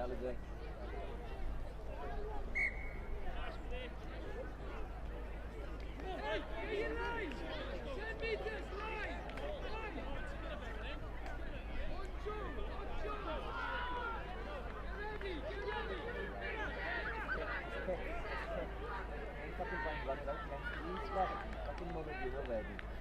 Alize. Infatti vanno da sinistra, infatti il momento lo vedi.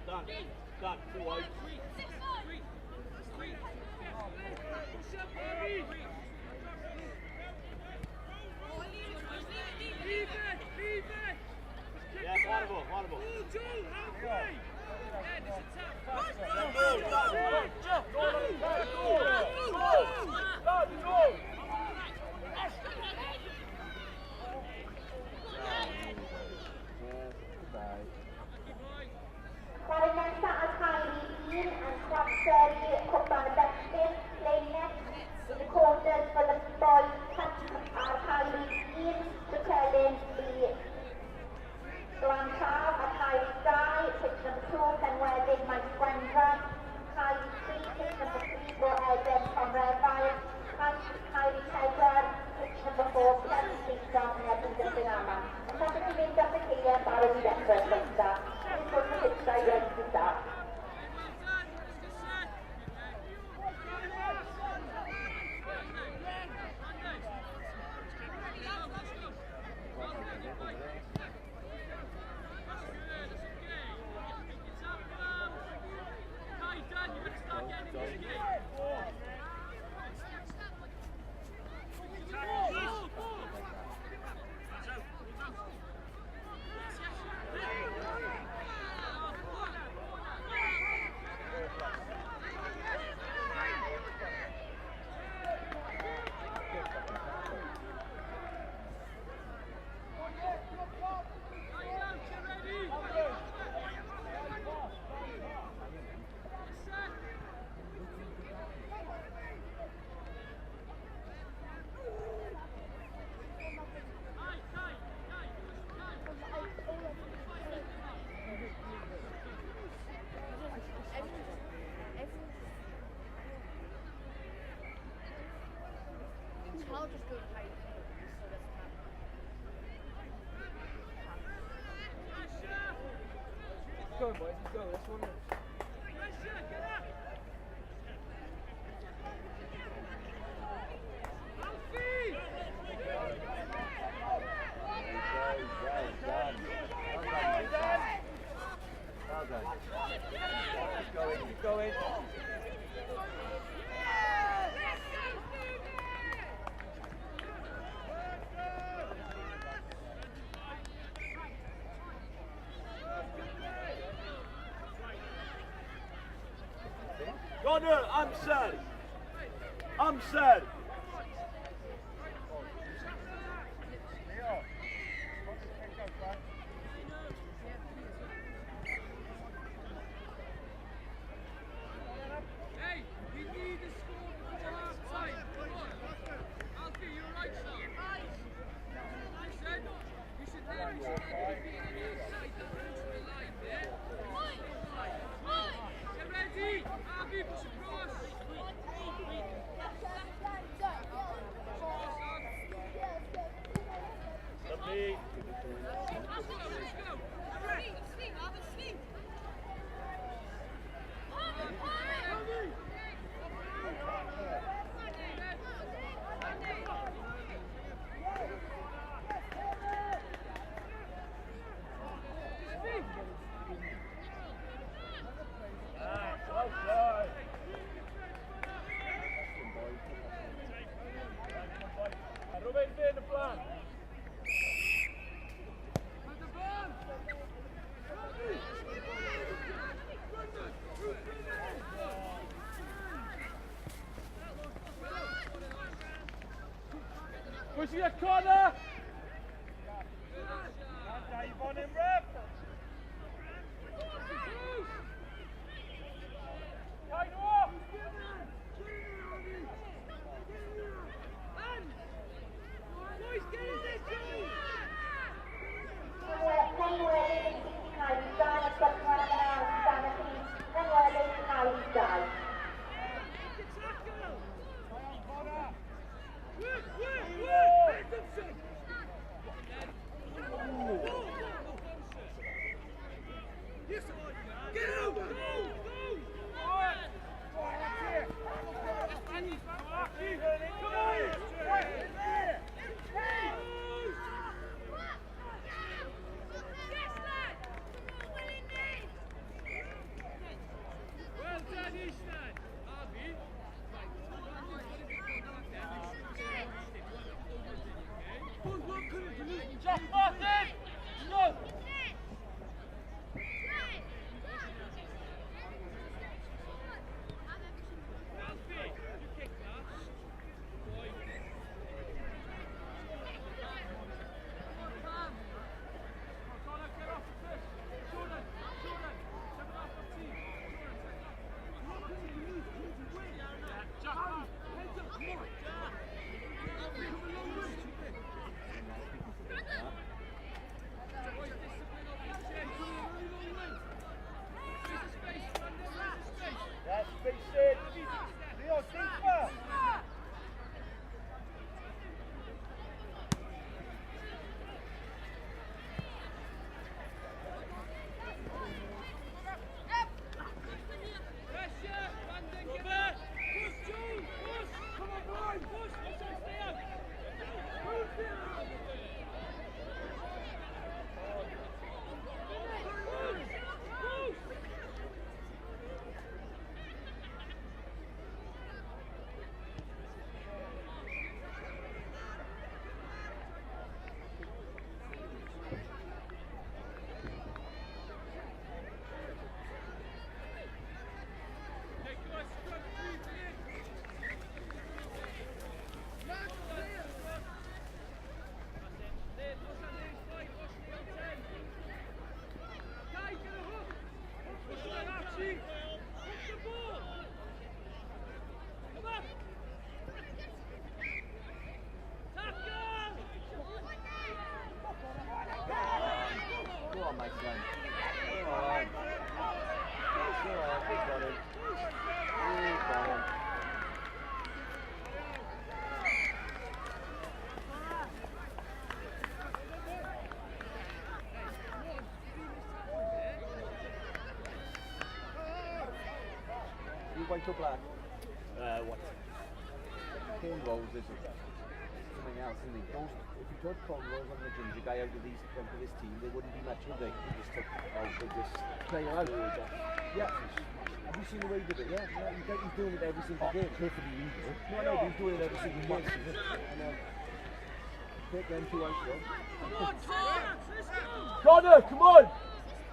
Done. 2 wide. Yeah, horrible. Coordinata Al-Khairi and Quadseri Cwpan Benchfit playing next in the quarters for the boys Al-Khairi to Celyn the Glantal, Al-Khairi Dau, pitch number 2, Penweddig, Mike Gwendra, Khairi 3, pitch number 3, Bo Eden from Redfire, Khairi 4, pitch number 4, Clem Streetstone and Evan Dyffrynama. Yn fath i mynd at y ceiliau barod i ddechrau'r gynta. Dwi'n gwrdd y pitchau ready to start. I'll just go to high school, so that's not. Let's go, boys. Let's go. Let's run this. Connor, Amsad. Amsad. Hey, we need a score before half time. Come on. Alfie, you're right, sir. Listen, you should never be on the inside that neutral line there. Get ready. Alfie, push across. Lovely. Let's go. Ruben, in the plan. Pushing a corner. Dave on him, ref. Kind off. Boys, get in this game. Well done, Ishnan. Avi. Just Martin! Go! Alfie, you kick that. Boy. Connor, get off the fish. Jordan. Jump off the team. Jack, heads up, come on. Alfie, come along with you. Boys, discipline on the chain. Come on, really long way. There's a space, man. There's a space. That's space in. Leo, deeper. Pressure, Brandon, get back. Push, Joe, push. Come on, boy, push. Stay out. Push it. Go on, my son. Go on. Go on, we got it. We got it. You went to black. What? Cornrows is something else, isn't it? Those, if you took cornrows on the ginger guy out of this team, they wouldn't be much, would they? They just took this player out. Yeah. Have you seen the way he did it? Yeah. He's doing it every single game. Perfectly easy. No, he's doing it every single game. Take them two out, though. Come on, Connor! Let's go! Connor, come on!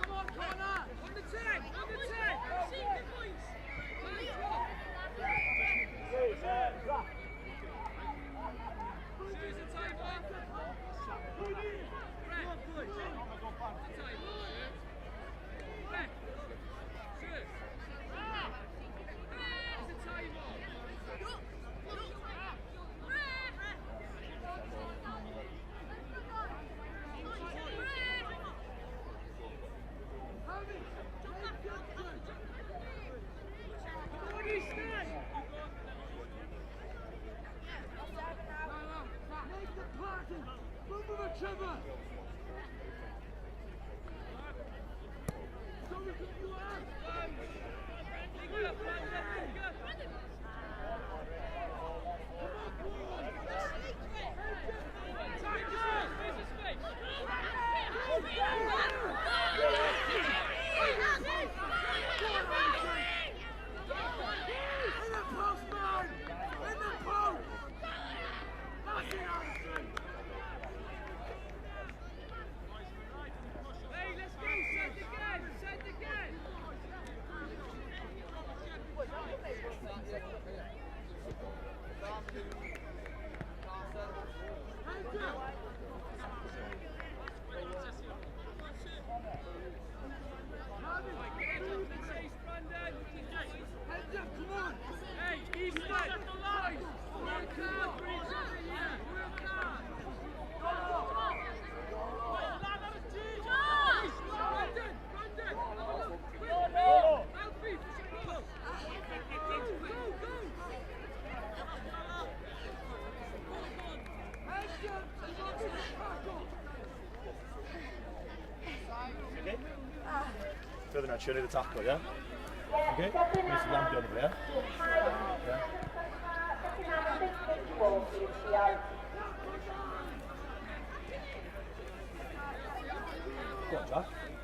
Come on, Connor! On the 10! On the 10! See the points! further now, turn the tackle, yeah? Yeah, Okay? stepping Mr. Lamb on over there. the high, looking at a big pitch ball for you, Theo. Go on, Jack.